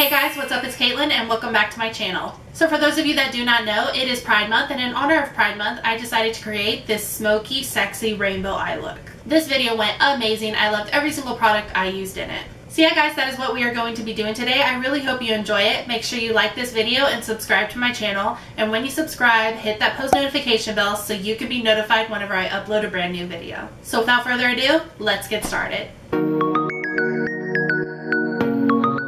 Hey guys, what's up? It's Caitlin and welcome back to my channel. So for those of you that do not know, it is Pride Month, and in honor of Pride Month, I decided to create this smoky, sexy rainbow eye look. This video went amazing. I loved every single product I used in it. So yeah guys, that is what we are going to be doing today. I really hope you enjoy it. Make sure you like this video and subscribe to my channel. And when you subscribe, hit that post notification bell so you can be notified whenever I upload a brand new video. So without further ado, let's get started.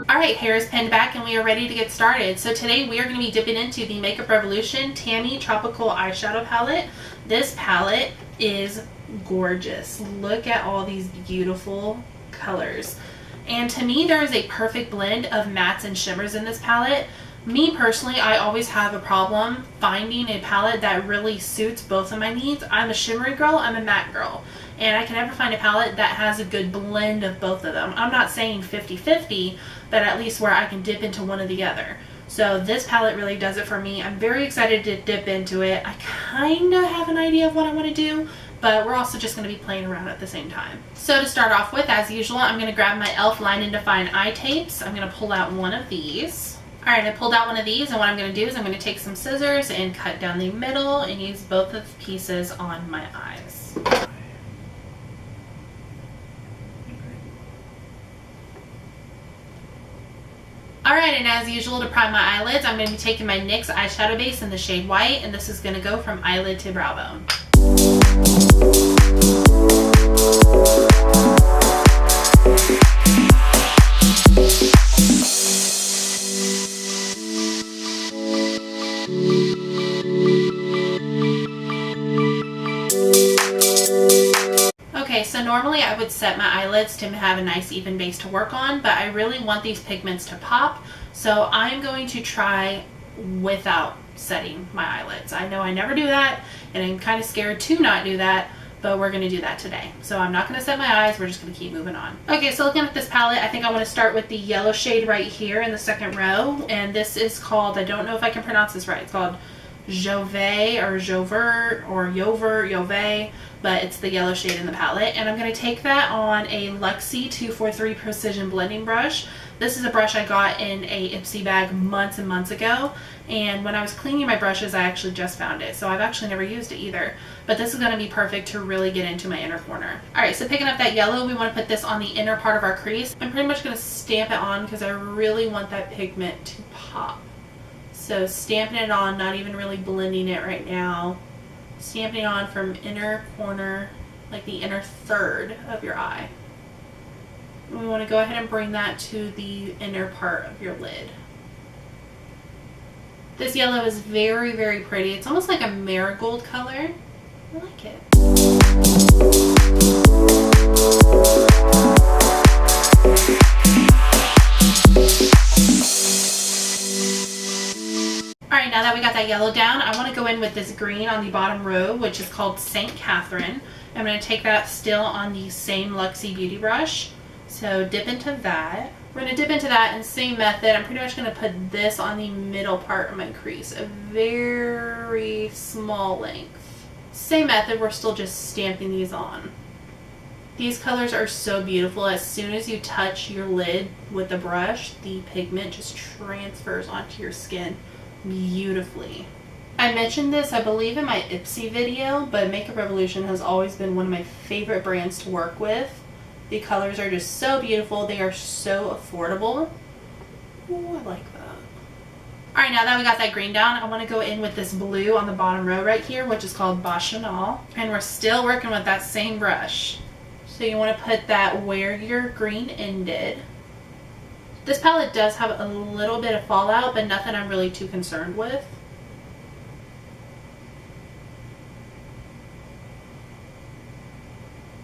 Alright, hair is pinned back and we are ready to get started. So today we are going to be dipping into the Makeup Revolution Tammi Tropical Eyeshadow Palette. This palette is gorgeous. Look at all these beautiful colors. And to me, there is a perfect blend of mattes and shimmers in this palette. Me personally, I always have a problem finding a palette that really suits both of my needs. I'm a shimmery girl, I'm a matte girl. And I can never find a palette that has a good blend of both of them. I'm not saying 50-50, but at least where I can dip into one or the other. So this palette really does it for me. I'm very excited to dip into it. I kind of have an idea of what I want to do, but we're also just going to be playing around at the same time. So to start off with, as usual, I'm going to grab my e.l.f. Line and Define eye tapes. I'm going to pull out one of these. Alright, I pulled out one of these, and what I'm going to do is I'm going to take some scissors and cut down the middle and use both of the pieces on my eyes. Alright, and as usual, to prime my eyelids, I'm going to be taking my NYX Eyeshadow Base in the shade White, and this is going to go from eyelid to brow bone. Okay, so normally I would set my eyelids to have a nice even base to work on, but I really want these pigments to pop, so I'm going to try without setting my eyelids. I know I never do that, and I'm kind of scared to not do that, but we're going to do that today. So I'm not going to set my eyes, we're just going to keep moving on. Okay, so looking at this palette, I think I want to start with the yellow shade right here in the second row, and this is called, I don't know if I can pronounce this right, it's called Jove or Jover or Jove, but it's the yellow shade in the palette. And I'm going to take that on a Luxie 243 Precision Blending Brush. This is a brush I got in a Ipsy bag months and months ago, and when I was cleaning my brushes I actually just found it, so I've actually never used it either, but this is going to be perfect to really get into my inner corner. Alright, so picking up that yellow, we want to put this on the inner part of our crease. I'm pretty much going to stamp it on because I really want that pigment to pop. So stamping it on, not even really blending it right now. Stamping it on from inner corner, like the inner third of your eye. And we want to go ahead and bring that to the inner part of your lid. This yellow is very, very pretty. It's almost like a marigold color. I like it. Alright, now that we got that yellow down, I want to go in with this green on the bottom row, which is called St. Catherine. I'm going to take that still on the same Luxie Beauty Brush. So dip into that. We're going to dip into that in the same method. I'm pretty much going to put this on the middle part of my crease, a very small length. Same method, we're still just stamping these on. These colors are so beautiful. As soon as you touch your lid with the brush, the pigment just transfers onto your skin beautifully. I mentioned this, I believe, in my Ipsy video, but Makeup Revolution has always been one of my favorite brands to work with. The colors are just so beautiful. They are so affordable. Ooh, I like that. Alright, now that we got that green down, I want to go in with this blue on the bottom row right here, which is called Bacchanal. And we're still working with that same brush. So you want to put that where your green ended. This palette does have a little bit of fallout, but nothing I'm really too concerned with.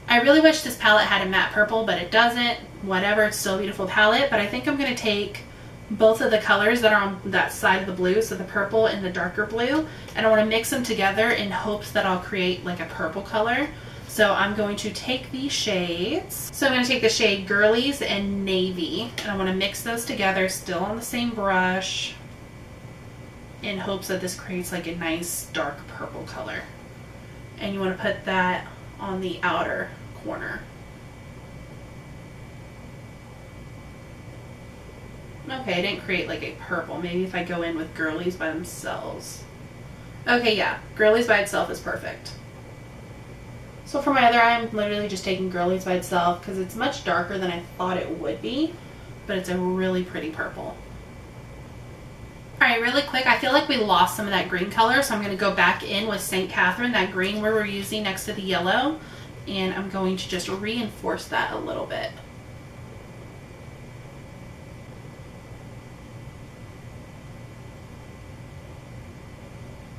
I really wish this palette had a matte purple, but it doesn't. Whatever, it's still a beautiful palette, but I think I'm going to take both of the colors that are on that side of the blue, so the purple and the darker blue, and I want to mix them together in hopes that I'll create like a purple color. So I'm going to take these shades. So I'm going to take the shade Girlies and Navy, and I want to mix those together still on the same brush in hopes that this creates like a nice dark purple color. And you want to put that on the outer corner. Okay, I didn't create like a purple. Maybe if I go in with girlies by themselves. Okay, yeah, girlies by itself is perfect. So for my other eye, I'm literally just taking girlies by itself because it's much darker than I thought it would be, but it's a really pretty purple. Alright, really quick, I feel like we lost some of that green color, so I'm going to go back in with St. Catherine, that green where we're using next to the yellow, and I'm going to just reinforce that a little bit.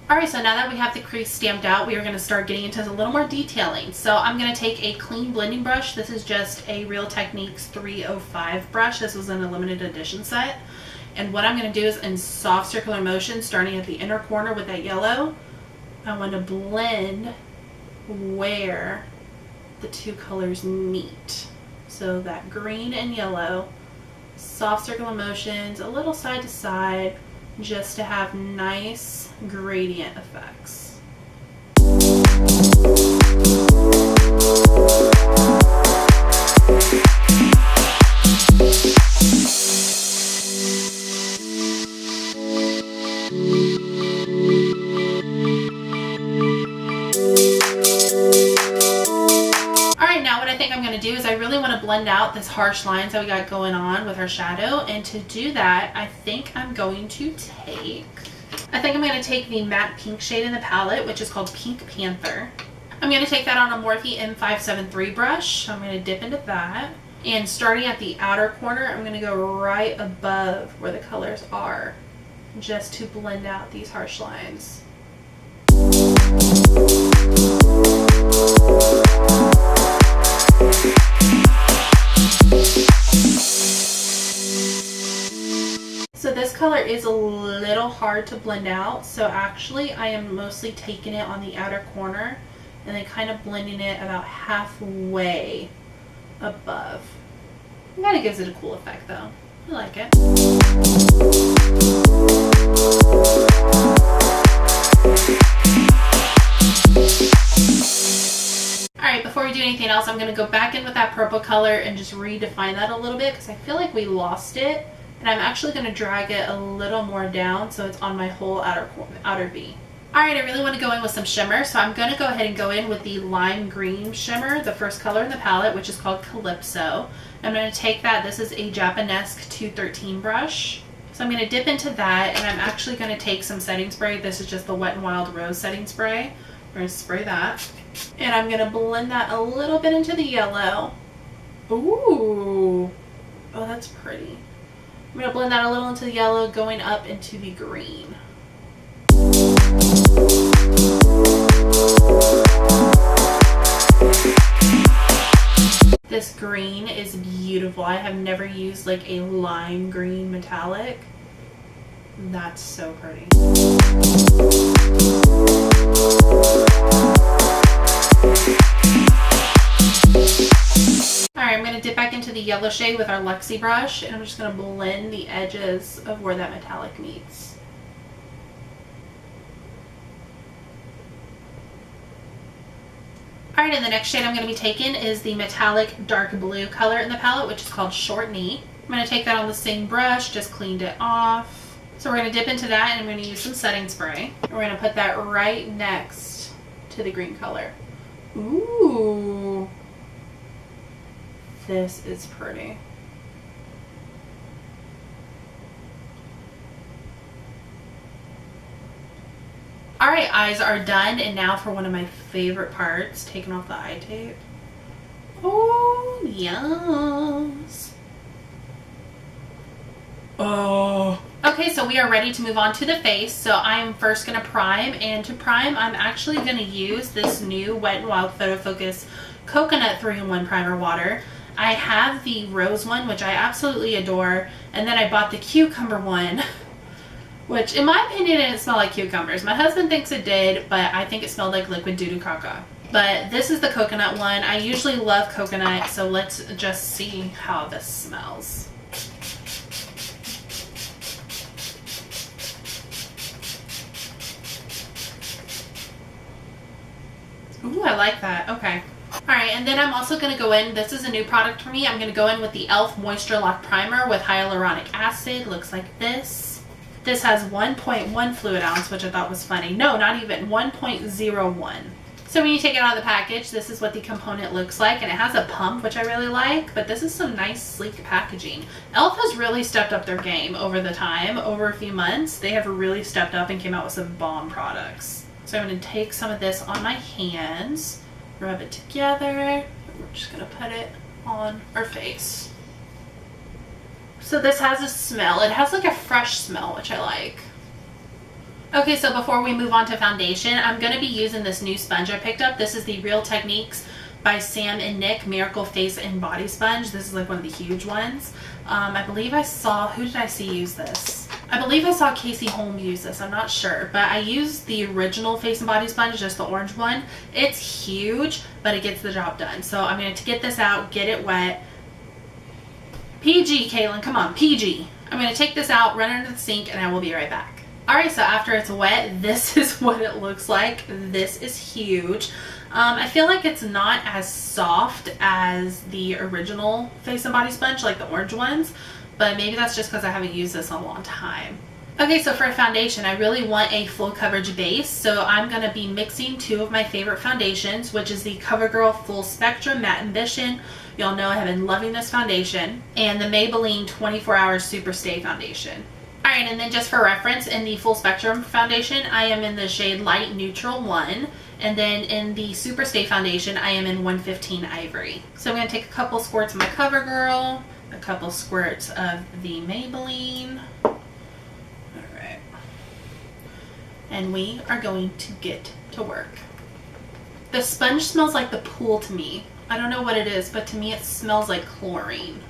Alright, so now that we have the crease stamped out, we are going to start getting into a little more detailing. So I'm going to take a clean blending brush. This is just a Real Techniques 305 brush. This was in a limited edition set. And what I'm going to do is in soft circular motion, starting at the inner corner with that yellow, I want to blend where the two colors meet. So that green and yellow, soft circular motions, a little side to side, just to have nice gradient effects. Alright, now what I think I'm going to do is I really want to blend out this harsh lines that we got going on with our shadow, and to do that I think I'm going to take the matte pink shade in the palette, which is called Pink Panther. I'm going to take that on a Morphe M573 brush. So I'm going to dip into that, and starting at the outer corner, I'm going to go right above where the colors are, just to blend out these harsh lines. So this color is a little hard to blend out, so actually I am mostly taking it on the outer corner and then kind of blending it about halfway above. It kind of gives it a cool effect though. I like it. Alright, before we do anything else, I'm going to go back in with that purple color and just redefine that a little bit because I feel like we lost it. And I'm actually going to drag it a little more down so it's on my whole outer V. Alright, I really want to go in with some shimmer, so I'm going to go ahead and go in with the lime green shimmer, the first color in the palette, which is called Calypso. I'm going to take that, this is a Japanesque 213 brush. So I'm going to dip into that, and I'm actually going to take some setting spray. This is just the Wet n Wild Rose setting spray. We're going to spray that. And I'm going to blend that a little bit into the yellow. Ooh. Oh, that's pretty. I'm going to blend that a little into the yellow, going up into the green. This green is beautiful. I have never used like a lime green metallic. That's so pretty. Alright, I'm going to dip back into the yellow shade with our Luxie brush, and I'm just going to blend the edges of where that metallic meets. Alright, and the next shade I'm going to be taking is the metallic dark blue color in the palette, which is called Short Knee. I'm going to take that on the same brush, just cleaned it off. So we're going to dip into that, and I'm going to use some setting spray. And we're going to put that right next to the green color. Ooh. This is pretty. Alright, eyes are done, and now for one of my favorite parts, taking off the eye tape. Oh, yes. Oh. Okay, so we are ready to move on to the face. So I'm first going to prime, and to prime, I'm actually going to use this new Wet n Wild Photo Focus Coconut 3-in-1 Primer Water. I have the rose one, which I absolutely adore, and then I bought the cucumber one, which in my opinion didn't smell like cucumbers. My husband thinks it did, but I think it smelled like liquid doo-doo caca. But this is the coconut one. I usually love coconut, so let's just see how this smells. Ooh, I like that. Okay. Alright, Alright, and then I'm also going to go in, this is a new product for me, I'm going to go in with the e.l.f. Moisture Lock Primer with hyaluronic acid. Looks like this. This has 1.1 fluid ounce, which I thought was funny. No, not even, 1.01. So when you take it out of the package, this is what the component looks like, and it has a pump, which I really like, but this is some nice, sleek packaging. e.l.f. has really stepped up their game over the time, over a few months. They have really stepped up and came out with some bomb products. So I'm going to take some of this on my hands, rub it together. We're just going to put it on our face. So this has a smell. It has like a fresh smell, which I like. Okay, so before we move on to foundation, I'm going to be using this new sponge I picked up. This is the Real Techniques by Sam and Nick Miracle Face and Body Sponge. This is like one of the huge ones. I believe I saw, who did I see use this? I believe I saw Casey Holmes use this. I'm not sure, but I used the original Face and Body Sponge, just the orange one. It's huge, but it gets the job done. So I'm going to get this out, get it wet. PG, Kaylin, come on, PG. I'm going to take this out, run it into the sink, and I will be right back. Alright, so after it's wet, this is what it looks like. This is huge. I feel like it's not as soft as the original Face and Body Sponge, like the orange ones, but maybe that's just because I haven't used this in a long time. Okay, so for a foundation, I really want a full coverage base, so I'm going to be mixing two of my favorite foundations, which is the Covergirl Full Spectrum Matte Ambition. Y'all know I have been loving this foundation, and the Maybelline 24 Hours Superstay Foundation. Alright, and then just for reference, in the Full Spectrum Foundation, I am in the shade Light Neutral 1. And then in the Superstay Foundation, I am in 115 Ivory. So I'm going to take a couple squirts of my Covergirl, a couple squirts of the Maybelline. Alright. And we are going to get to work. The sponge smells like the pool to me. I don't know what it is, but to me it smells like chlorine.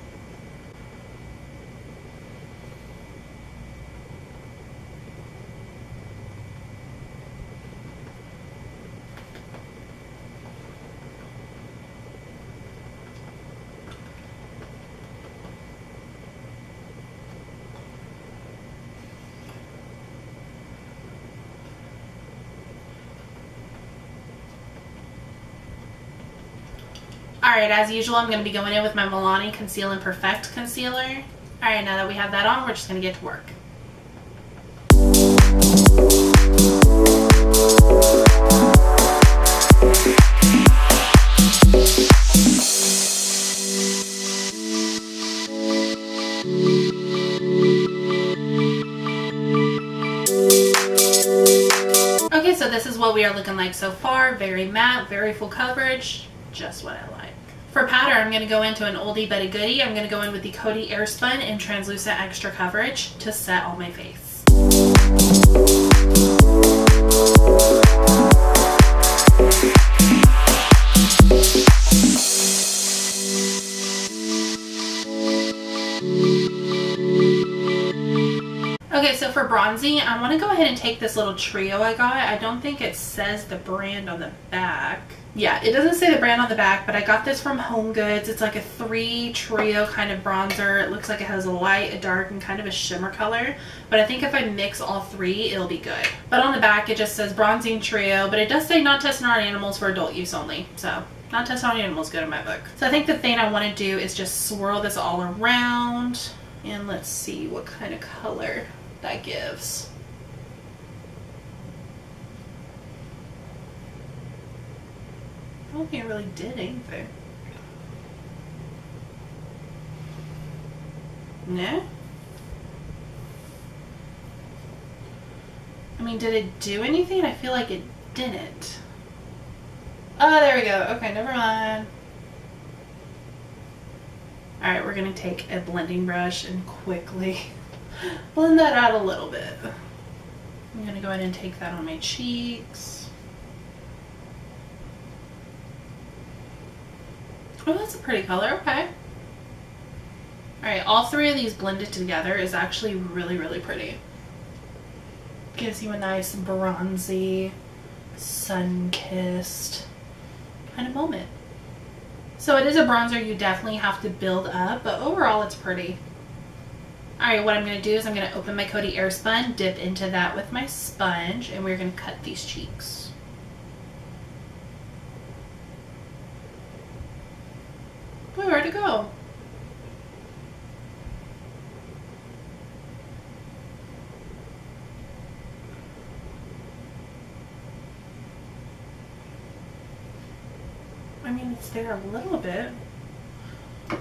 Alright, as usual, I'm going to be going in with my Milani Conceal and Perfect Concealer. Alright, now that we have that on, we're just going to get to work. Okay, so this is what we are looking like so far. Very matte, very full coverage. Just what I like. For powder, I'm going to go into an oldie but a goodie. I'm going to go in with the Coty Airspun in Translucent Extra Coverage to set on my face. Okay, so for bronzing, I want to go ahead and take this little trio I got. I don't think it says the brand on the back. Yeah, it doesn't say the brand on the back, but I got this from Home Goods. It's like a 3 trio kind of bronzer. It looks like it has a light, a dark, and kind of a shimmer color. But I think if I mix all 3, it'll be good. But on the back, it just says bronzing trio, but it does say not tested on animals, for adult use only. So, not tested on animals, good in my book. So I think the thing I want to do is just swirl this all around. And let's see what kind of color that gives. I don't think it really did anything. No? I mean, did it do anything? I feel like it didn't. Oh, there we go. Okay, never mind. Alright, we're going to take a blending brush and quickly blend that out a little bit. I'm going to go ahead and take that on my cheeks. Oh, that's a pretty color. Okay. Alright, all 3 of these blended together is actually really, really pretty. Gives you a nice bronzy, sun-kissed kind of moment. So it is a bronzer you definitely have to build up, but overall it's pretty. Alright, what I'm going to do is I'm going to open my Coty Airspun, dip into that with my sponge, and we're going to cut these cheeks. It's there a little bit. Alright,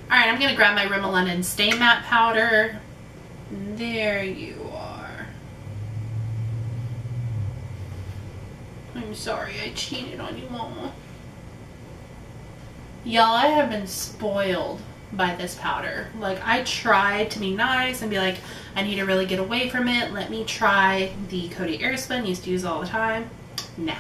I'm going to grab my Rimmel London Stay Matte Powder. There you are. I'm sorry I cheated on you, Mama. Y'all, I have been spoiled by this powder. Like, I tried to be nice and be like, I need to really get away from it. Let me try the Coty Airspun. Used to use all the time. Nah.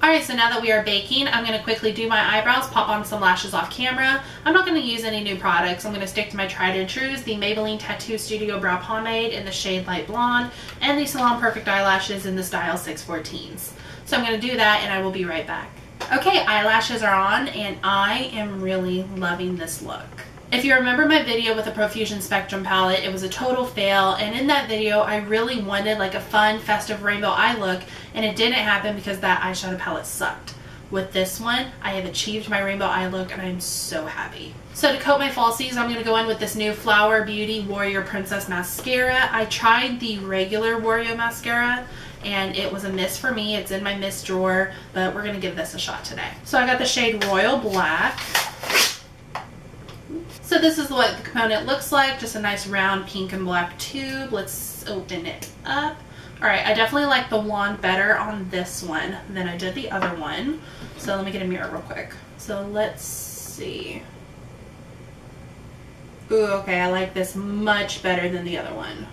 Alright, so now that we are baking, I'm going to quickly do my eyebrows, pop on some lashes off camera. I'm not going to use any new products. I'm going to stick to my tried and trues, the Maybelline Tattoo Studio Brow Pomade in the shade Light Blonde, and the Salon Perfect Eyelashes in the style 614s. So I'm going to do that, and I will be right back. Okay, eyelashes are on, and I am really loving this look. If you remember my video with the Profusion Spectrum palette, it was a total fail, and in that video I really wanted like a fun festive rainbow eye look, and it didn't happen because that eyeshadow palette sucked. With this one, I have achieved my rainbow eye look, and I'm so happy. So to coat my falsies, I'm going to go in with this new Flower Beauty Warrior Princess Mascara. I tried the regular Warrior Mascara, and it was a miss for me. It's in my miss drawer, but we're going to give this a shot today. So I got the shade Royal Black. So this is what the component looks like, just a nice round pink and black tube. Let's open it up. Alright, I definitely like the wand better on this one than I did the other one. So let me get a mirror real quick. So let's see. Ooh, okay, I like this much better than the other one.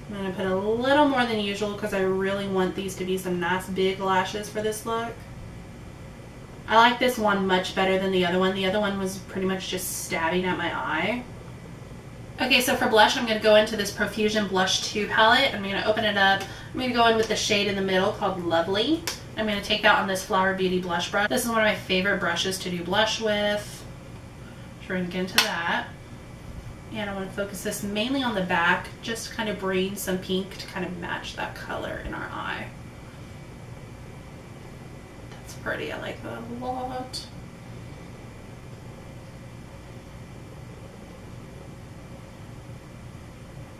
I'm going to put a little more than usual because I really want these to be some nice big lashes for this look. I like this one much better than the other one. The other one was pretty much just stabbing at my eye. Okay, so for blush, I'm going to go into this Profusion Blush 2 palette. I'm going to open it up. I'm going to go in with the shade in the middle called Lovely. I'm going to take that on this Flower Beauty blush brush. This is one of my favorite brushes to do blush with. So we're going to get into that. And I want to focus this mainly on the back, just to kind of bring some pink to kind of match that color in our eye. That's pretty. I like that a lot.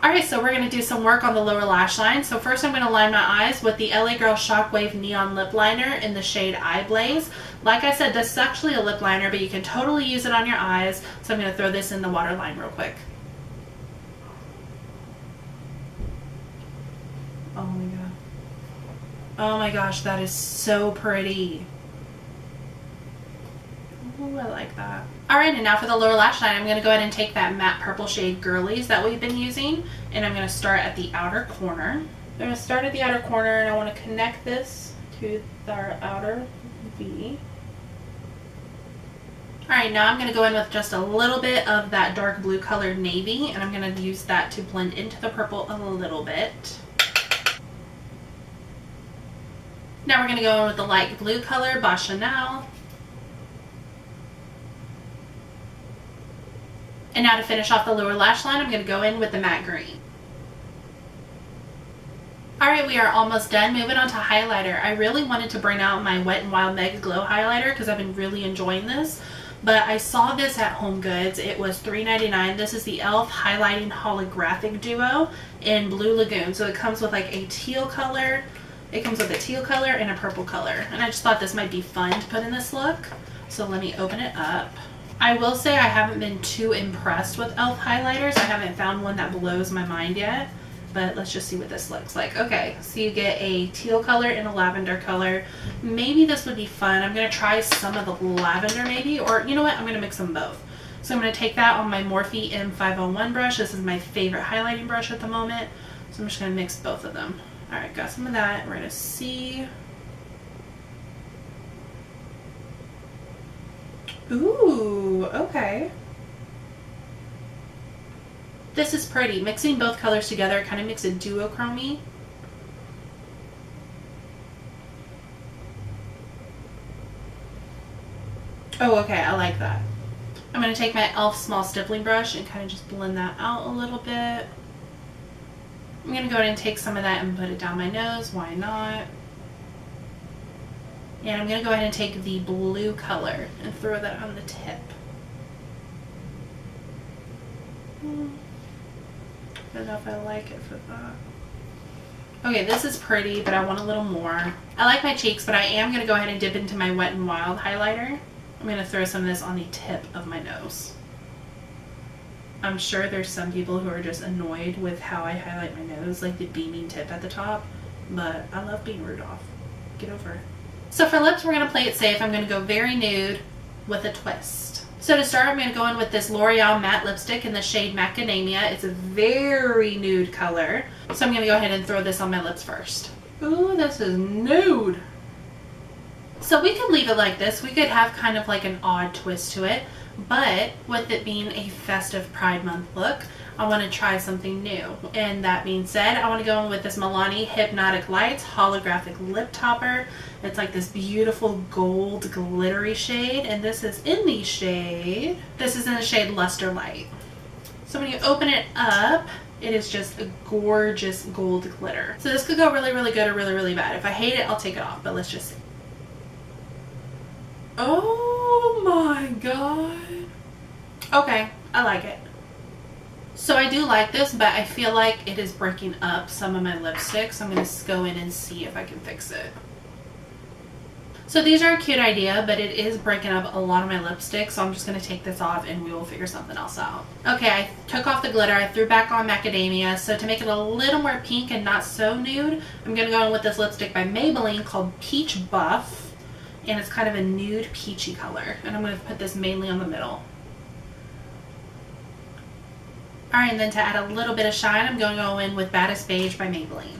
Alright, so we're going to do some work on the lower lash line. So first I'm going to line my eyes with the LA Girl Shockwave Neon Lip Liner in the shade Eye Blaze. Like I said, this is actually a lip liner, but you can totally use it on your eyes. So I'm going to throw this in the waterline real quick. Oh my god. Oh my gosh, that is so pretty. Ooh, I like that. Alright, and now for the lower lash line, I'm going to go ahead and take that matte purple shade Girlies that we've been using, and I'm going to start at the outer corner. I'm going to start at the outer corner, and I want to connect this to our outer V. Alright, now I'm going to go in with just a little bit of that dark blue colored navy, and I'm going to use that to blend into the purple a little bit. Now we're going to go in with the light blue color by Chanel. And now to finish off the lower lash line, I'm going to go in with the matte green. Alright, we are almost done. Moving on to highlighter. I really wanted to bring out my Wet n Wild Mega Glow highlighter because I've been really enjoying this. But I saw this at HomeGoods. It was $3.99. This is the e.l.f. Highlighting Holographic Duo in Blue Lagoon. So it comes with like a teal color. It comes with a teal color and a purple color. And I just thought this might be fun to put in this look. So let me open it up. I will say I haven't been too impressed with e.l.f. highlighters. I haven't found one that blows my mind yet. But let's just see what this looks like. Okay, so you get a teal color and a lavender color. Maybe this would be fun. I'm going to try some of the lavender maybe. Or you know what? I'm going to mix them both. So I'm going to take that on my Morphe M501 brush. This is my favorite highlighting brush at the moment. So I'm just going to mix both of them. Alright, got some of that. We're going to see. Ooh, okay. This is pretty. Mixing both colors together kind of makes it duochrome-y. Oh, okay, I like that. I'm going to take my e.l.f. small stippling brush and kind of just blend that out a little bit. I'm going to go ahead and take some of that and put it down my nose. Why not? And I'm going to go ahead and take the blue color and throw that on the tip. I don't know if I like it for that. Okay, this is pretty, but I want a little more. I like my cheeks, but I am going to go ahead and dip into my Wet n Wild highlighter. I'm going to throw some of this on the tip of my nose. I'm sure there's some people who are just annoyed with how I highlight my nose, like the beaming tip at the top, but I love being Rudolph. Get over it. So for lips, we're going to play it safe. I'm going to go very nude with a twist. So to start, I'm going to go in with this L'Oreal matte lipstick in the shade Matte-cadamia. It's a very nude color. So I'm going to go ahead and throw this on my lips first. Ooh, this is nude. So we could leave it like this. We could have kind of like an odd twist to it. But with it being a festive Pride Month look, I want to try something new. And that being said, I want to go in with this Milani Hypnotic Lights Holographic Lip Topper. It's like this beautiful gold glittery shade. And this is in the shade, Luster Light. So when you open it up, it is just a gorgeous gold glitter. So this could go really, really good or really, really bad. If I hate it, I'll take it off. But let's just see. Oh my god. Okay, I like it. So I do like this, but I feel like it is breaking up some of my lipstick. So I'm going to go in and see if I can fix it. So these are a cute idea, but it is breaking up a lot of my lipstick. So I'm just going to take this off and we will figure something else out. Okay, I took off the glitter. I threw back on Matte-cadamia. So to make it a little more pink and not so nude, I'm going to go in with this lipstick by Maybelline called Peach Buff. And it's kind of a nude peachy color. And I'm going to put this mainly on the middle. Alright, and then to add a little bit of shine, I'm going to go in with Baddest Beige by Maybelline.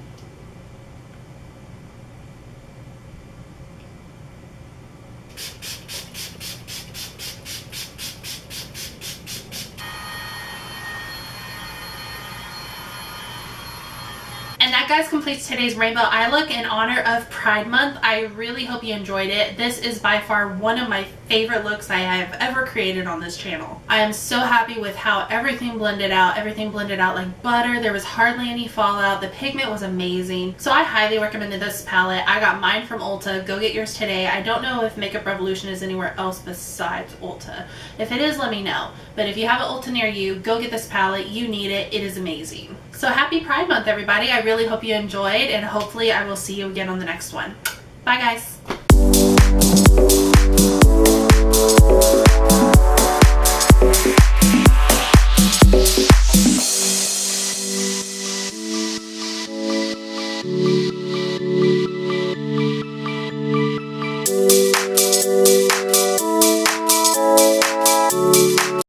And that, guys, completes today's rainbow eye look in honor of Pride Month. I really hope you enjoyed it. This is by far one of my favorite looks I have ever created on this channel. I am so happy with how everything blended out. Everything blended out like butter. There was hardly any fallout. The pigment was amazing. So I highly recommended this palette. I got mine from Ulta. Go get yours today. I don't know if Makeup Revolution is anywhere else besides Ulta. If it is, let me know. But if you have an Ulta near you, go get this palette. You need it. It is amazing. So happy Pride Month, everybody. I really hope you enjoyed, and hopefully I will see you again on the next one. Bye, guys.